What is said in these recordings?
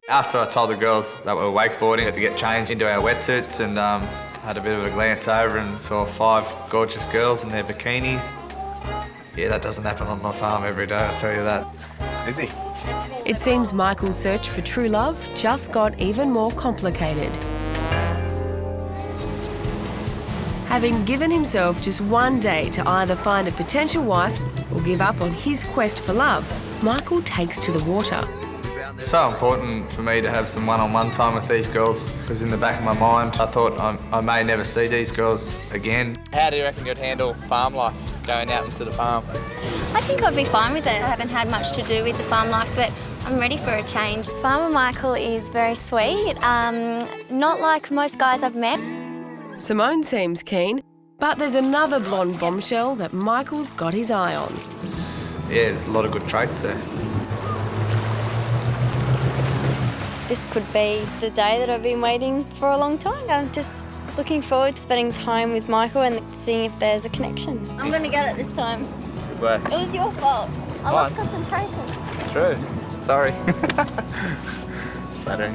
After I told the girls that we were wakeboarding, had to get changed into our wetsuits and had a bit of a glance over and saw 5 gorgeous girls in their bikinis. Yeah, that doesn't happen on my farm every day, I'll tell you that. Is he? It seems Michael's search for true love just got even more complicated. Having given himself just one day to either find a potential wife or give up on his quest for love, Michael takes to the water. It's so important for me to have some one-on-one time with these girls because in the back of my mind I thought I may never see these girls again. How do you reckon you'd handle farm life, going out into the farm? I think I'd be fine with it. I haven't had much to do with the farm life, but I'm ready for a change. Farmer Michael is very sweet, not like most guys I've met. Simone seems keen, but there's another blonde bombshell that Michael's got his eye on. Yeah, there's a lot of good traits there. This could be the day that I've been waiting for a long time. I'm just looking forward to spending time with Michael and seeing if there's a connection. I'm going to get it this time. Good work. It was your fault. I lost concentration. True. Sorry. Flattering.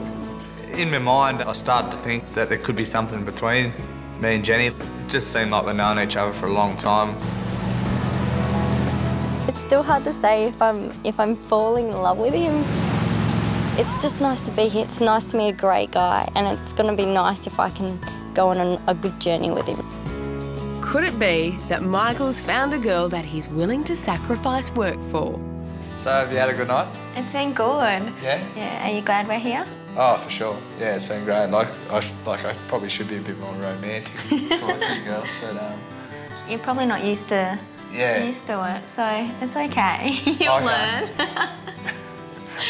In my mind, I started to think that there could be something between me and Jenny. It just seemed like we've known each other for a long time. It's still hard to say if I'm falling in love with him. It's just nice to be here. It's nice to meet a great guy, and it's going to be nice if I can go on a good journey with him. Could it be that Michael's found a girl that he's willing to sacrifice work for? So, have you had a good night? It's been good. Yeah? Yeah, are you glad we're here? Oh, for sure. Yeah, it's been great. I probably should be a bit more romantic towards you girls, but You're probably not used to it, so it's okay. You'll learn.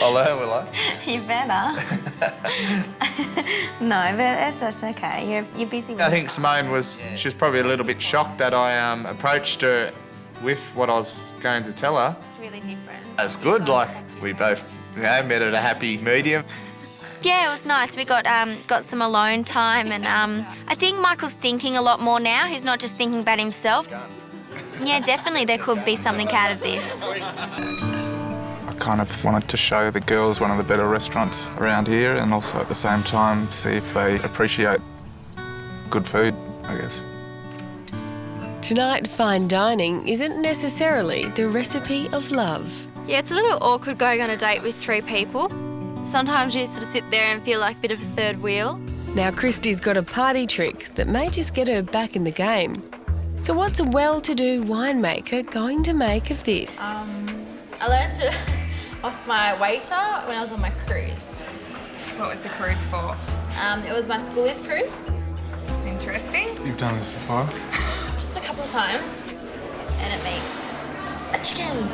I'll learn, will I? You better. No, but that's okay. You're busy. I think Simone she was probably a little bit shocked that I approached her with what I was going to tell her. It's really different. That's good. Like we both, met at a happy medium. Yeah, it was nice. We got some alone time, and I think Michael's thinking a lot more now. He's not just thinking about himself. Yeah, definitely there could be something out of this. I kind of wanted to show the girls one of the better restaurants around here and also at the same time see if they appreciate good food, I guess. Tonight, fine dining isn't necessarily the recipe of love. Yeah, it's a little awkward going on a date with 3 people. Sometimes you sort of sit there and feel like a bit of a third wheel. Now, Christy's got a party trick that may just get her back in the game. So what's a well-to-do winemaker going to make of this? I learned it off my waiter when I was on my cruise. What was the cruise for? It was my schoolies cruise. Sounds interesting. You've done this before? Just a couple of times. And it makes a chicken.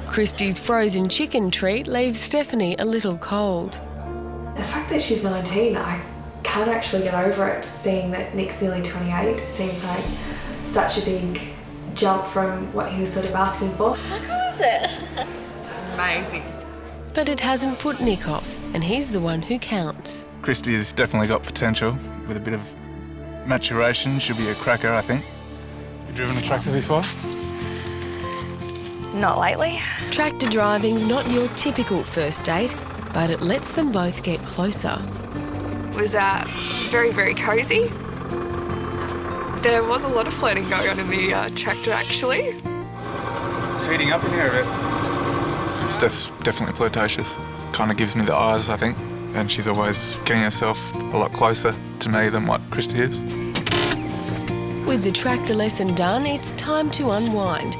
Christy's frozen chicken treat leaves Stephanie a little cold. The fact that she's 19, I can't actually get over it, seeing that Nick's nearly 28. It seems like such a big jump from what he was sort of asking for. How cool is it? It's amazing. But it hasn't put Nick off, and he's the one who counts. Christy has definitely got potential. With a bit of maturation, she'll be a cracker, I think. You driven a tractor before? Not lately. Tractor driving's not your typical first date, but it lets them both get closer. It was very, very cosy. There was a lot of flirting going on in the tractor, actually. It's heating up in here a bit. Steph's definitely flirtatious. Kind of gives me the eyes, I think. And she's always getting herself a lot closer to me than what Christy is. With the tractor lesson done, it's time to unwind.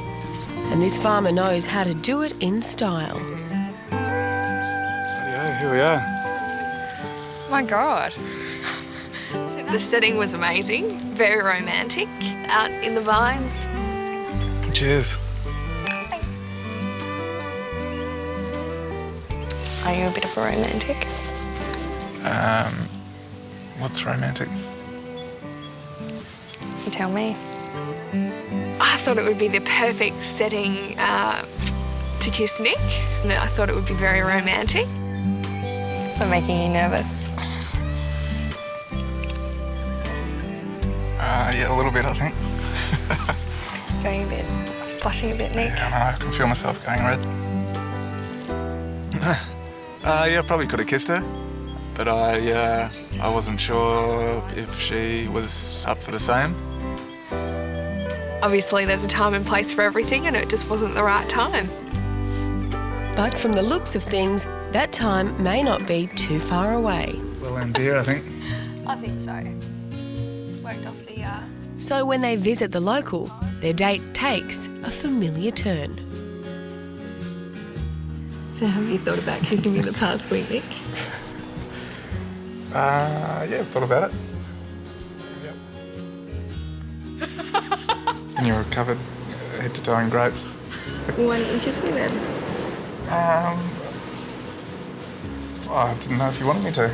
And this farmer knows how to do it in style. Yeah, here we are. My God. The setting was amazing, very romantic, out in the vines. Cheers. Thanks. Are you a bit of a romantic? What's romantic? You tell me. I thought it would be the perfect setting to kiss Nick. And I thought it would be very romantic. I'm making you nervous. Yeah, a little bit, I think. Going a bit, blushing a bit, Nick. Yeah, I know, I can feel myself going red. Yeah, probably could have kissed her, but I wasn't sure if she was up for the same. Obviously, there's a time and place for everything, and it just wasn't the right time. But from the looks of things, that time may not be too far away. Well, and dear, I think. I think so. Worked off the... So when they visit the local, their date takes a familiar turn. So have you thought about kissing me the past week, Nick? Yeah, I've thought about it. Yep. And you were covered head to toe in grapes. Why didn't you kiss me then? I didn't know if you wanted me to.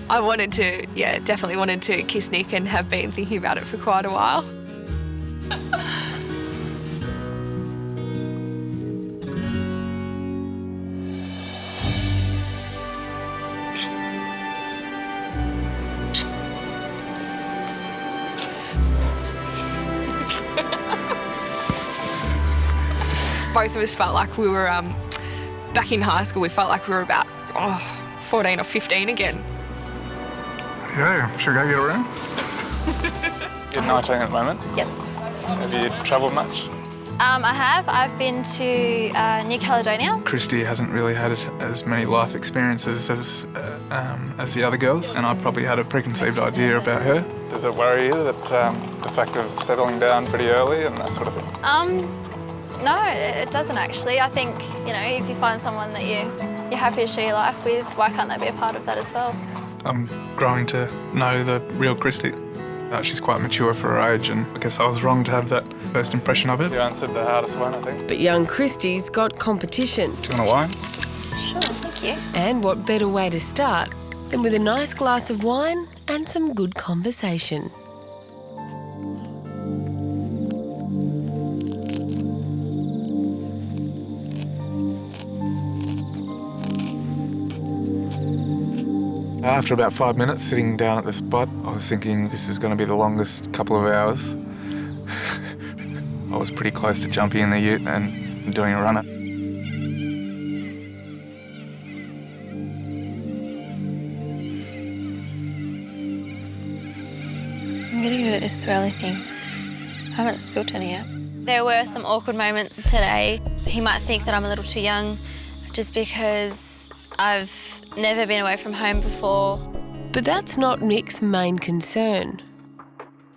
I wanted to, yeah, definitely wanted to kiss Nick and have been thinking about it for quite a while. Both of us felt like we were, back in high school, we felt like we were about 14 or 15 again. Yeah, should we go get a room? You're 19 at the moment. Yep. Have you travelled much? I have. I've been to New Caledonia. Christy hasn't really had as many life experiences as the other girls, and I probably had a preconceived idea about her. Does it worry you that the fact of settling down pretty early and that sort of thing? No, it doesn't actually. I think, you know, if you find someone that you're happy to share your life with, why can't they be a part of that as well? I'm growing to know the real Christy. She's quite mature for her age, and I guess I was wrong to have that first impression of her. You answered the hardest one, I think. But young Christy's got competition. Do you want a wine? Sure, thank you. And what better way to start than with a nice glass of wine and some good conversation. After about 5 minutes sitting down at the spot, I was thinking this is going to be the longest couple of hours. I was pretty close to jumping in the ute and doing a runner. I'm getting good at this swirly thing. I haven't spilt any yet. There were some awkward moments today. He might think that I'm a little too young just because I've never been away from home before. But that's not Nick's main concern.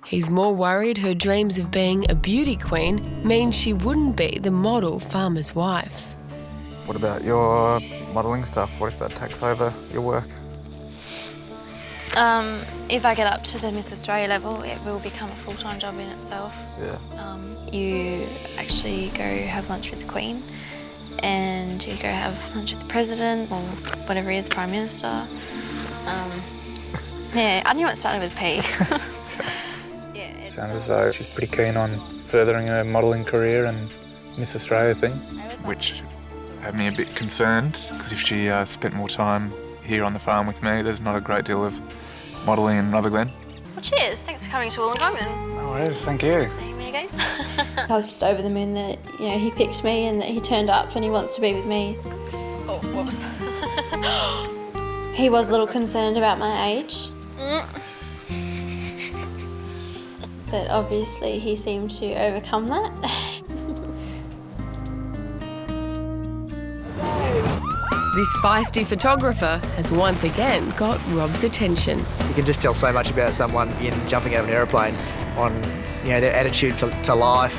He's more worried her dreams of being a beauty queen means she wouldn't be the model farmer's wife. What about your modelling stuff? What if that takes over your work? If I get up to the Miss Australia level, it will become a full-time job in itself. Yeah. You actually go have lunch with the Queen, and you go have lunch with the President, or whatever he is, Prime Minister. Yeah, I knew it started with P. Yeah, Sounds as though she's pretty keen on furthering her modelling career and Miss Australia thing, which had me a bit concerned, because if she spent more time here on the farm with me, there's not a great deal of modelling in Rutherglen. Well, cheers. Thanks for coming to Wollongong and No worries, thank you. seeing me again. I was just over the moon that, you know, he picked me and that he turned up and he wants to be with me. Oh, whoops. He was a little concerned about my age. But obviously he seemed to overcome that. This feisty photographer has once again got Rob's attention. You can just tell so much about someone in jumping out of an aeroplane on, you know, their attitude to life.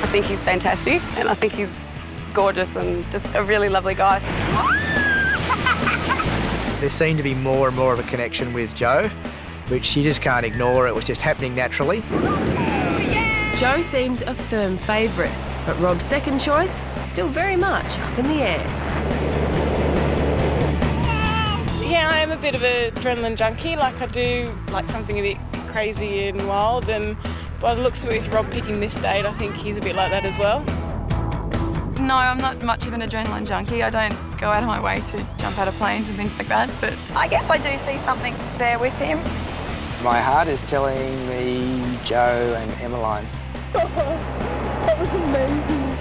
I think he's fantastic and I think he's gorgeous and just a really lovely guy. There seemed to be more and more of a connection with Joe, which she just can't ignore. It was just happening naturally. Joe seems a firm favourite, but Rob's second choice still very much up in the air. Yeah, I am a bit of an adrenaline junkie. Like, I do like something a bit crazy and wild, and by the looks of it with Rob picking this date, I think he's a bit like that as well. No, I'm not much of an adrenaline junkie. I don't go out of my way to jump out of planes and things like that, but I guess I do see something there with him. My heart is telling me Joe and Emmeline. That was amazing.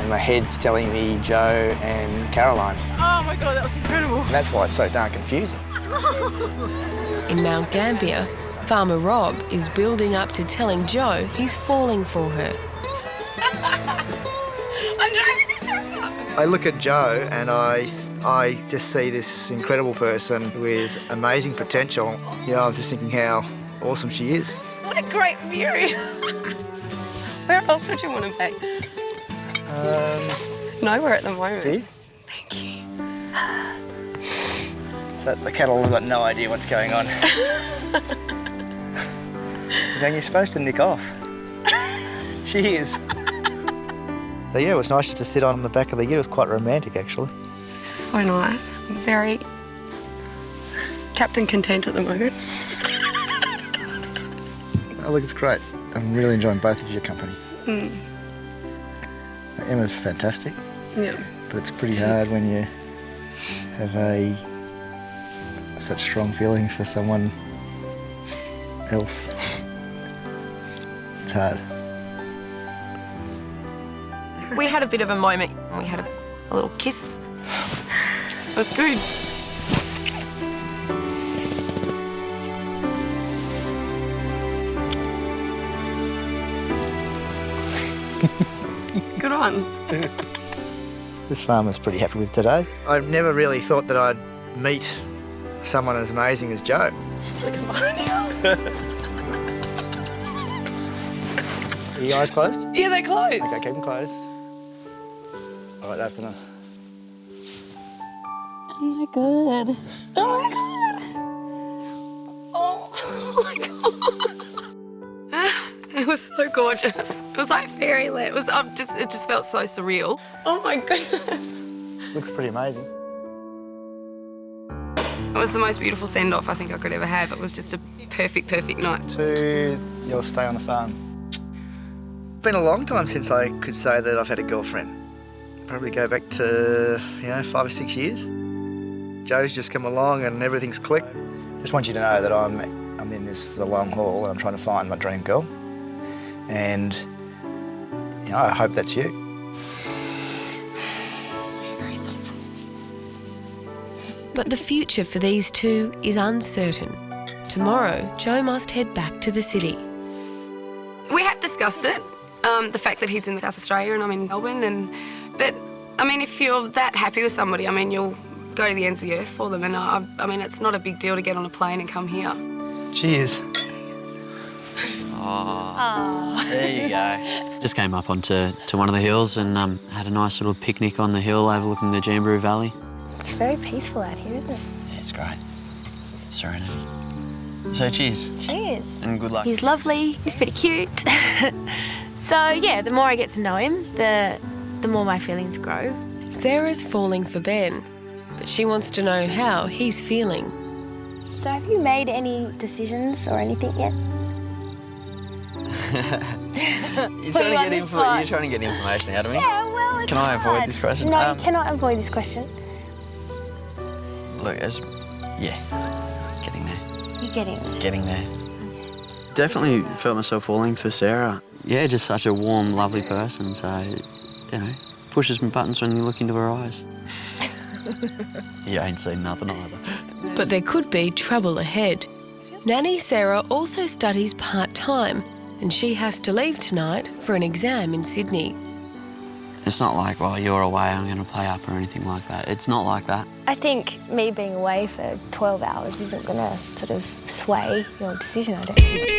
and my head's telling me Joe and Caroline. Oh my God, that was incredible. And that's why it's so darn confusing. In Mount Gambier, Farmer Rob is building up to telling Joe he's falling for her. I'm driving the truck. I look at Joe and I just see this incredible person with amazing potential. Yeah, I was just thinking how awesome she is. What a great view. Where else would you want to be? Nowhere at the moment. Here? Thank you. So the cattle have got no idea what's going on. Then you're supposed to nick off. Cheers. So yeah, it was nice just to sit on the back of the ute. It was quite romantic, actually. This is so nice. I'm very Captain Content at the moment. Oh, look, it's great. I'm really enjoying both of your company. Mm. Emma's fantastic. Yeah. But it's pretty hard when you have such strong feelings for someone else. It's hard. We had a bit of a moment. We had a little kiss. It was good. Good on. This farmer's pretty happy with today. I never really thought that I'd meet someone as amazing as Joe. Look at mine. Are your eyes closed? Yeah, they're closed. Okay, keep them closed. All right, open them. Oh my God. Oh my God. Oh my God. It was so gorgeous. It was like fairyland. It just felt so surreal. Oh my goodness. Looks pretty amazing. It was the most beautiful send-off I think I could ever have. It was just a perfect night. To your stay on the farm. It's been a long time since I could say that I've had a girlfriend. Probably go back to, 5 or 6 years. Joe's just come along and everything's clicked. Just want you to know that I'm in this for the long haul and I'm trying to find my dream girl. And, I hope that's you. But the future for these two is uncertain. Tomorrow, Joe must head back to the city. We had discussed it, the fact that he's in South Australia and I'm in Melbourne. But, if you're that happy with somebody, you'll go to the ends of the earth for them. And, it's not a big deal to get on a plane and come here. Cheers. Oh, there you go. Just came up onto one of the hills and had a nice little picnic on the hill overlooking the Jamberoo Valley. It's very peaceful out here, isn't it? Yeah, it's great. It's serenity. So cheers. Cheers. And good luck. He's lovely. He's pretty cute. So, yeah, the more I get to know him, the more my feelings grow. Sarah's falling for Ben, but she wants to know how he's feeling. So have you made any decisions or anything yet? You're trying to get information out of me? Yeah, well, it's Can I avoid hard. this question? No, you cannot avoid this question. Look, getting there. You're getting there. Getting there. Definitely felt myself falling for Sarah. Yeah, just such a warm, lovely person. So, pushes my buttons when you look into her eyes. You ain't seen nothing either. But there could be trouble ahead. Nanny Sarah also studies part-time and she has to leave tonight for an exam in Sydney. It's not like, well, you're away, I'm going to play up or anything like that. It's not like that. I think me being away for 12 hours isn't going to sort of sway your decision, I don't think.